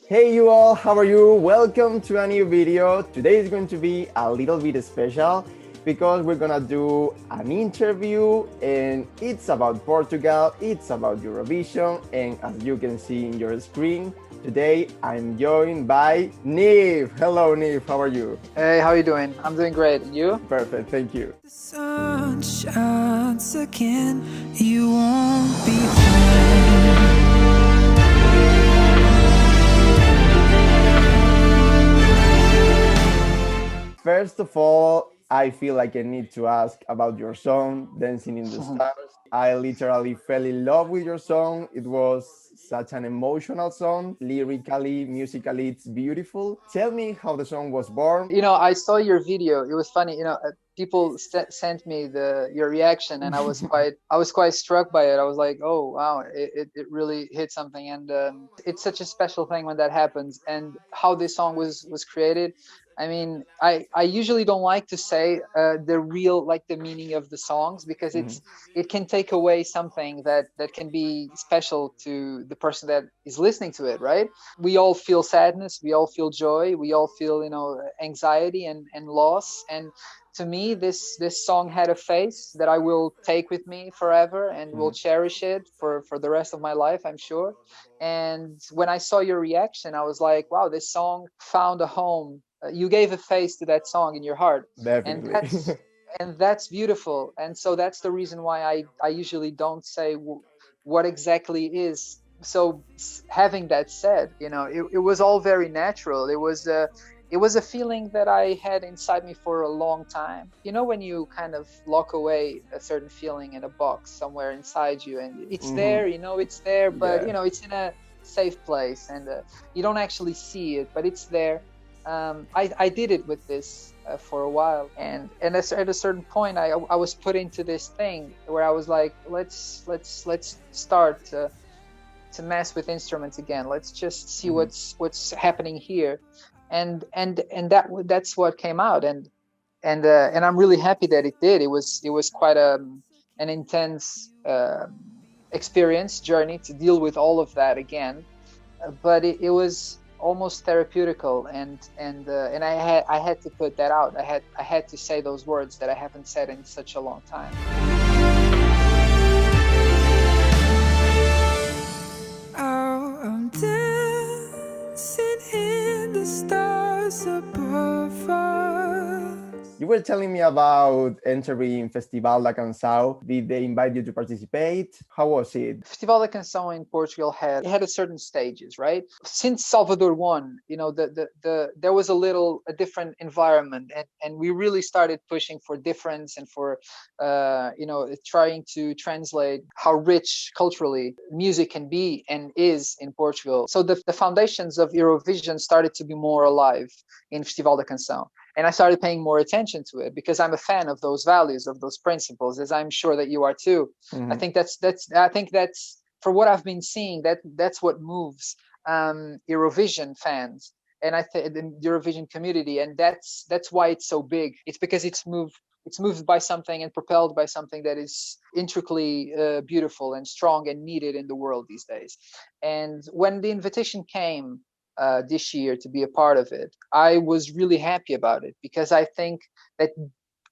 Hey you all, how are you? Welcome to a new video. Today is going to be a little bit special because we're gonna do an interview and it's about Portugal, it's about Eurovision, and as you can see in your screen, today I'm joined by NEEV. Hello NEEV, how are you? Hey, how are you doing? I'm doing great. And you? Perfect, thank you. The sun shines again, you won't be home. First of all, I feel like I need to ask about your song, Dancing in the Stars. I literally fell in love with your song. It was such an emotional song, lyrically, musically, it's beautiful. Tell me how the song was born. I saw your video. It was funny. People sent me your reaction, and I was quite struck by it. I was like, oh wow, it really hit something, and it's such a special thing when that happens. And how this song was created. I mean, I usually don't like to say the meaning of the songs because it can take away something that can be special to the person that is listening to it, right? We all feel sadness, we all feel joy, we all feel anxiety and loss. And to me, this song had a face that I will take with me forever and will cherish it for the rest of my life, I'm sure. And when I saw your reaction, I was like, wow, this song found a home. You gave a face to that song in your heart. and Definitely. that's and that's beautiful. And so that's the reason why I usually don't say what exactly is. So having that said, it was all very natural. It was a feeling that I had inside me for a long time. When you kind of lock away a certain feeling in a box somewhere inside you, and it's there, it's there, but Yeah. it's in a safe place, and you don't actually see it, but it's there. I did it with this for a while, and at a certain point, I was put into this thing where I was like, let's start to mess with instruments again. Let's just see what's happening here, and that's what came out, and I'm really happy that it did. It was quite an intense experience journey to deal with all of that again, but it was almost therapeutical, and I had to put that out. I had to say those words that I haven't said in such a long time. Oh, I'm dancing in the stars above us. You were telling me about entering Festival Da Canção. Did they invite you to participate? How was it? Festival Da Canção in Portugal had a certain stages, right? Since Salvador won, there was a different environment, and we really started pushing for difference and for trying to translate how rich culturally music can be and is in Portugal. So the foundations of Eurovision started to be more alive in Festival Da Canção. And I started paying more attention to it because I'm a fan of those values, of those principles, as I'm sure that you are too. I think that's for what I've been seeing, that's what moves Eurovision fans, and I think the Eurovision community, and that's why it's so big. It's because it's moved by something and propelled by something that is intricately beautiful and strong and needed in the world these days. And when the invitation came this year to be a part of it, I was really happy about it because I think that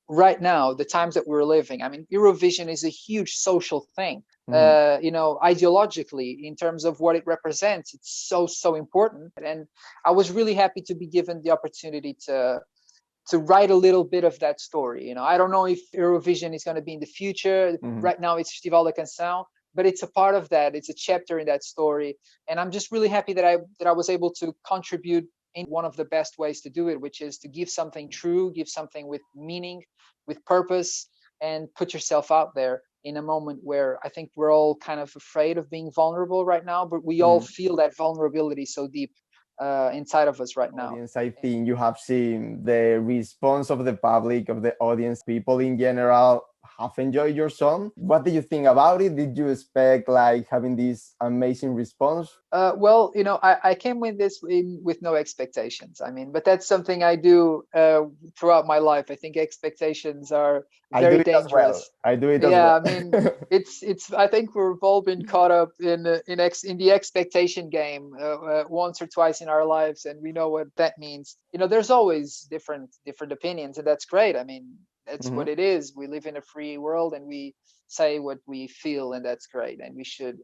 right now, the times that we're living, I mean, Eurovision is a huge social thing. Ideologically, in terms of what it represents, it's so important. And I was really happy to be given the opportunity to write a little bit of that story. I don't know if Eurovision is going to be in the future. Right now, it's Festival Da Canção, but it's a part of that. It's a chapter in that story, and I'm just really happy that I was able to contribute in one of the best ways to do it, which is to give something true, give something with meaning, with purpose, and put yourself out there in a moment where I think we're all kind of afraid of being vulnerable right now, but we all feel that vulnerability so deep inside of us right now. Audience, I think you have seen the response of the public, of the audience, people in general have enjoyed your song. What did you think about it? Did you expect like having this amazing response? Well, I came with this with no expectations. I mean, but that's something I do throughout my life. I think expectations are I do very it as well. dangerous. I do it as Yeah, well. I mean, it's. I think we've all been caught up in the expectation game once or twice in our lives, and we know what that means. There's always different opinions, and that's great. I mean, that's what it is. We live in a free world, and we say what we feel, and that's great. And we should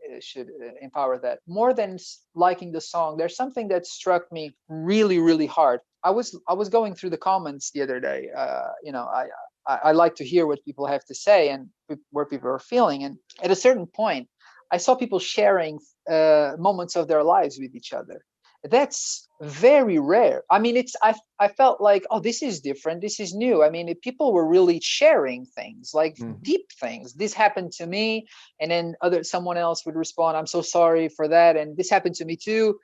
empower that more than liking the song. There's something that struck me really, really hard. I was going through the comments the other day. I like to hear what people have to say and where people are feeling. And at a certain point, I saw people sharing moments of their lives with each other. That's very rare. I mean, I felt like, oh, this is different. This is new. I mean, people were really sharing things, like deep things. This happened to me, and then someone else would respond, "I'm so sorry for that," and this happened to me too.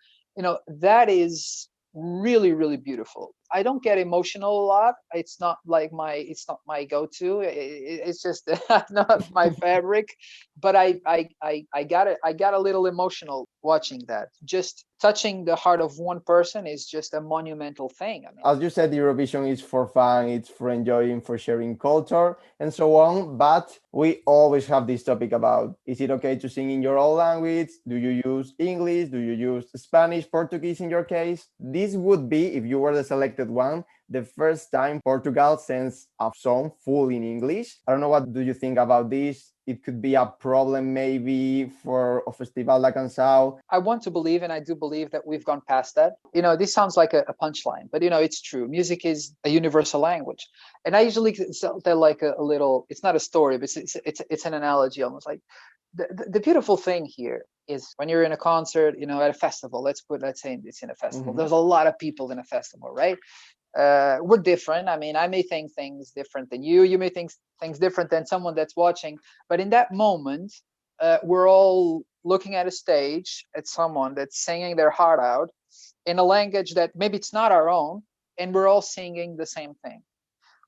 That is really, really beautiful. I don't get emotional a lot. It's not my go-to. It's just not my fabric. But I got a little emotional watching that. Just touching the heart of one person is just a monumental thing. I mean, as you said, Eurovision is for fun, it's for enjoying, for sharing culture, and so on. But we always have this topic about, is it okay to sing in your own language? Do you use English? Do you use Spanish, Portuguese in your case? This would be, if you were the selected one, the first time Portugal sends a song full in English. I don't know, what do you think about this? It could be a problem maybe for a Festival Da Canção. I want to believe, and I do believe, that we've gone past that. This sounds like a punchline, but it's true. Music is a universal language. And I usually tell like a little, it's not a story, but it's an analogy, almost like the beautiful thing here is when you're in a concert, at a festival, let's say it's in a festival. There's a lot of people in a festival, right? We're different. I mean, I may think things different than you. You may think things different than someone that's watching. But in that moment, we're all looking at a stage, at someone that's singing their heart out in a language that maybe it's not our own, and we're all singing the same thing.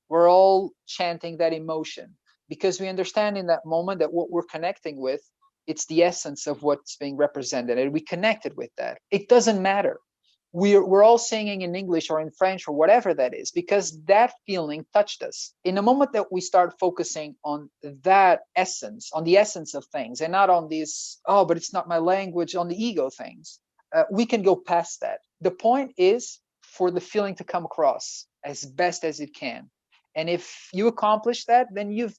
We're all chanting that emotion because we understand in that moment that what we're connecting with, it's the essence of what's being represented, and we connected with that. It doesn't matter. We're all singing in English or in French or whatever that is, because that feeling touched us. In the moment that we start focusing on that essence, on the essence of things, and not on this, oh, but it's not my language, on the ego things, we can go past that. The point is for the feeling to come across as best as it can. And if you accomplish that, then you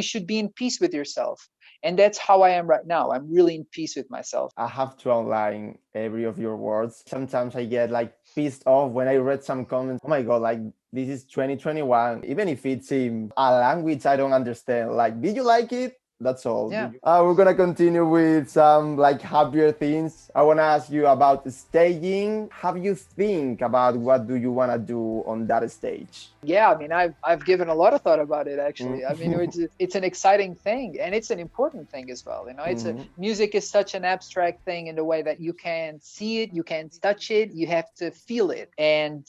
should be in peace with yourself. And that's how I am right now. I'm really in peace with myself. I have to outline every of your words. Sometimes I get like pissed off when I read some comments. Oh my God, like this is 2021. Even if it's in a language I don't understand. Like, did you like it? That's all. Yeah. We're gonna continue with some like happier things. I wanna ask you about staging. Have you think about what do you wanna do on that stage? Yeah, I mean, I've given a lot of thought about it actually. I mean, it's an exciting thing, and it's an important thing as well. It's music is such an abstract thing in the way that you can't see it, you can't touch it, you have to feel it, and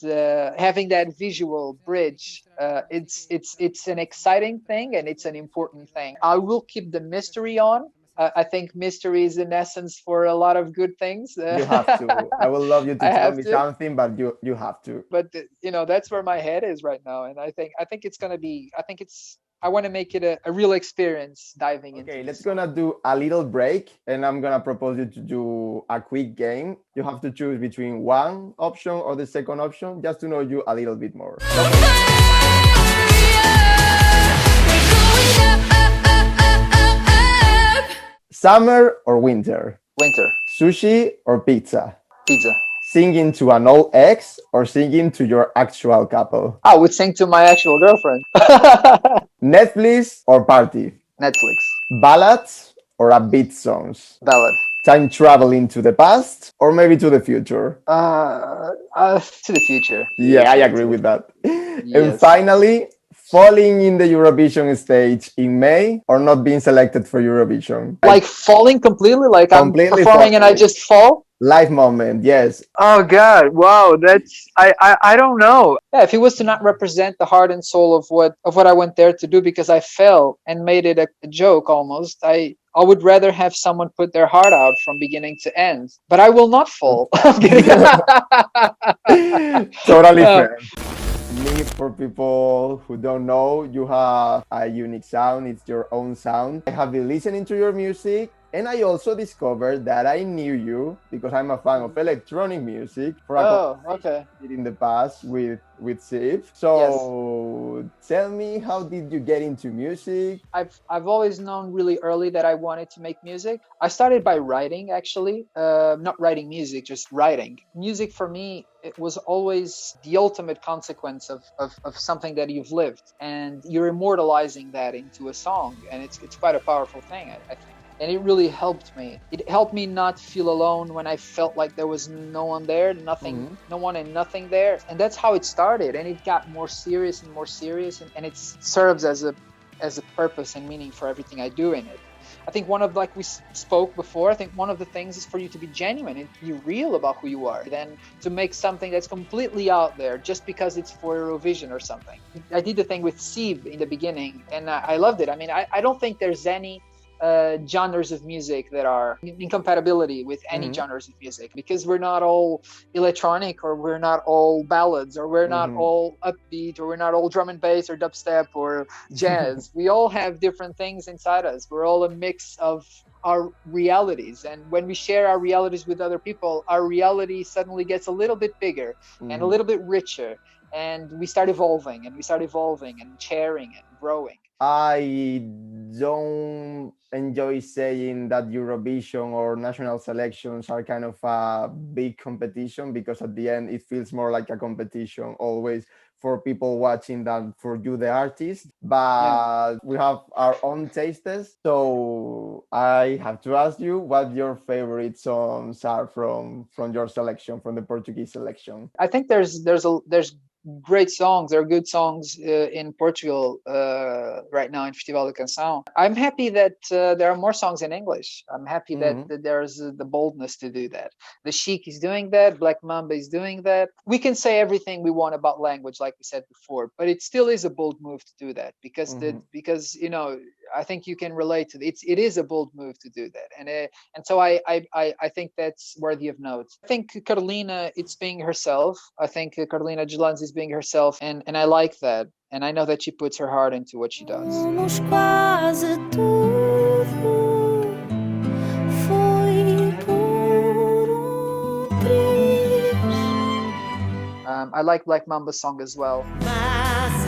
having that visual bridge, it's an exciting thing, and it's an important thing. I will keep the mystery on. I think mystery is an essence for a lot of good things. You have to. I would love you to tell me something, but you have to. But that's where my head is right now, and I think it's gonna be. I want to make it a real experience diving into. Okay, let's gonna do a little break, and I'm gonna propose you to do a quick game. You have to choose between one option or the second option, just to know you a little bit more. Summer or winter? Winter. Sushi or pizza? Pizza. Singing to an old ex or singing to your actual couple? I would sing to my actual girlfriend. Netflix or party? Netflix. Ballads or upbeat songs? Ballad. Time traveling to the past or maybe to the future? To the future. Yeah, I agree with that. Yes. And finally, falling in the Eurovision stage in May or not being selected for Eurovision? Like falling completely? Like completely I'm performing and I just fall? Live moment, yes. Oh God! Wow, that's I don't know. Yeah, if it was to not represent the heart and soul of what I went there to do because I fell and made it a joke almost, I would rather have someone put their heart out from beginning to end. But I will not fall. I'm kidding. Totally Uh, fair. Me, for people who don't know, you have a unique sound. It's your own sound. I have been listening to your music, and I also discovered that I knew you because I'm a fan of electronic music for a oh, conversation okay. we did in the past with Sif. Yes. So tell me, how did you get into music? I've always known really early that I wanted to make music. I started by writing actually, not writing music, just writing. Music for me, it was always the ultimate consequence of something that you've lived, and you're immortalizing that into a song, and it's quite a powerful thing, I think. And it really helped me. It helped me not feel alone when I felt like there was no one there, nothing, Mhm. no one and nothing there. And that's how it started. And it got more serious and more serious, and it serves as a purpose and meaning for everything I do in it. I think one of, like we spoke before, I think one of the things is for you to be genuine and be real about who you are, than to make something that's completely out there just because it's for Eurovision or something. I did the thing with Sieve in the beginning, and I loved it. I mean, I don't think there's any genres of music that are in compatibility with any Mhm. genres of music, because we're not all electronic, or we're not all ballads, or we're not Mhm. all upbeat, or we're not all drum and bass or dubstep or jazz. We all have different things inside us. We're all a mix of our realities, and when we share our realities with other people, our reality suddenly gets a little bit bigger and a Mhm. little bit richer, and we start evolving and we start evolving and sharing and growing. I don't enjoy saying that Eurovision or national selections are kind of a big competition, because at the end it feels more like a competition always for people watching than for you, the artist. Yeah. But we have our own tastes. So I have to ask you what your favorite songs are from your selection, from the Portuguese selection. I think there's great songs. There are good songs in Portugal right now in Festival Da Canção. I'm happy that there are more songs in English. I'm happy Mhm. that there's the boldness to do that. The Chic is doing that. Black Mamba is doing that. We can say everything we want about language, like we said before, but it still is a bold move to do that, Mhm. because I think you can relate to it. It is a bold move to do that, and so I think that's worthy of note. I think Carolina, it's being herself. I think Carolina Gelandes is being herself, and I like that. And I know that she puts her heart into what she does. Somos quase tudo. Foi por triz. I like Black Mamba's song as well. Mas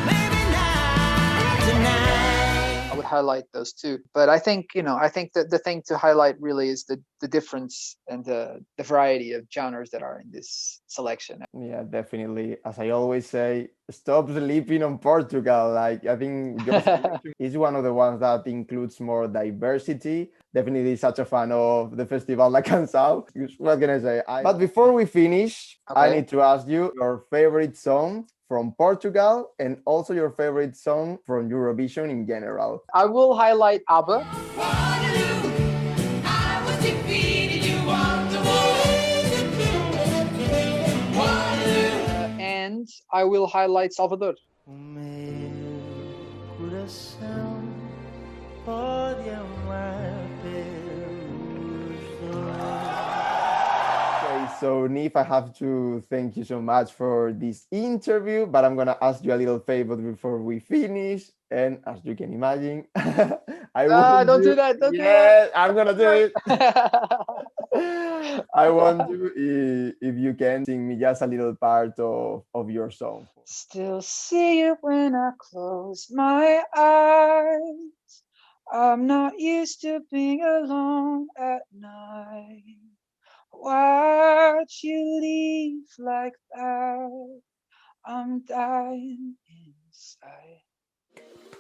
maybe not tonight. I would highlight those two. But I think that the thing to highlight really is the difference and the variety of genres that are in this selection. Yeah, definitely. As I always say, stop sleeping on Portugal. Like, I think your selection is one of the ones that includes more diversity. Definitely such a fan of the Festival Da Canção. What can I say? But before we finish, I Okay. need to ask you your favorite song from Portugal and also your favorite song from Eurovision in general. I will highlight ABBA. And I will highlight Salvador. O meu coração pode amar pelos dois. Okay, so Nif, I have to thank you so much for this interview, but I'm gonna ask you a little favor before we finish. And as you can imagine, I want Don't do you. that. Don't do Yeah, I'm gonna do it. that. I want you, if you can sing me just a little part of your song. Still see you when I close my eyes. I'm not used to being alone at night. Watch you leave like that. I'm dying inside.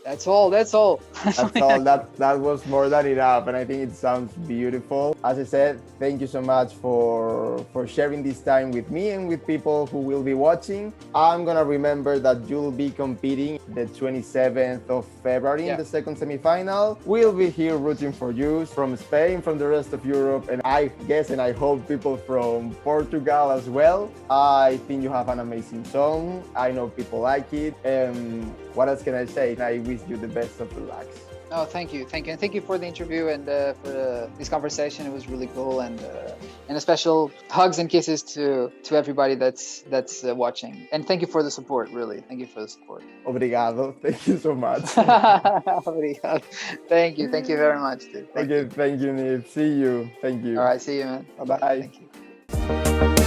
That's all. That's all. That was more than enough, and I think it sounds beautiful. As I said, thank you so much for sharing this time with me and with people who will be watching. I'm gonna remember that you'll be competing the 27th of February in the second semifinal. We'll be here rooting for you from Spain, from the rest of Europe, and I guess and I hope people from Portugal as well. I think you have an amazing song. I know people like it. What else can I say? I wish you the best of the luck. Oh, thank you, and thank you for the interview and for this conversation. It was really cool, and a special hugs and kisses to everybody that's watching. And thank you for the support. Really, thank you for the support. Obrigado. Thank you so much. Obrigado. Thank you very much, dude. Thank you, NEEV. See you. Thank you. All right, see you, man. Bye-bye. Bye. Thank you.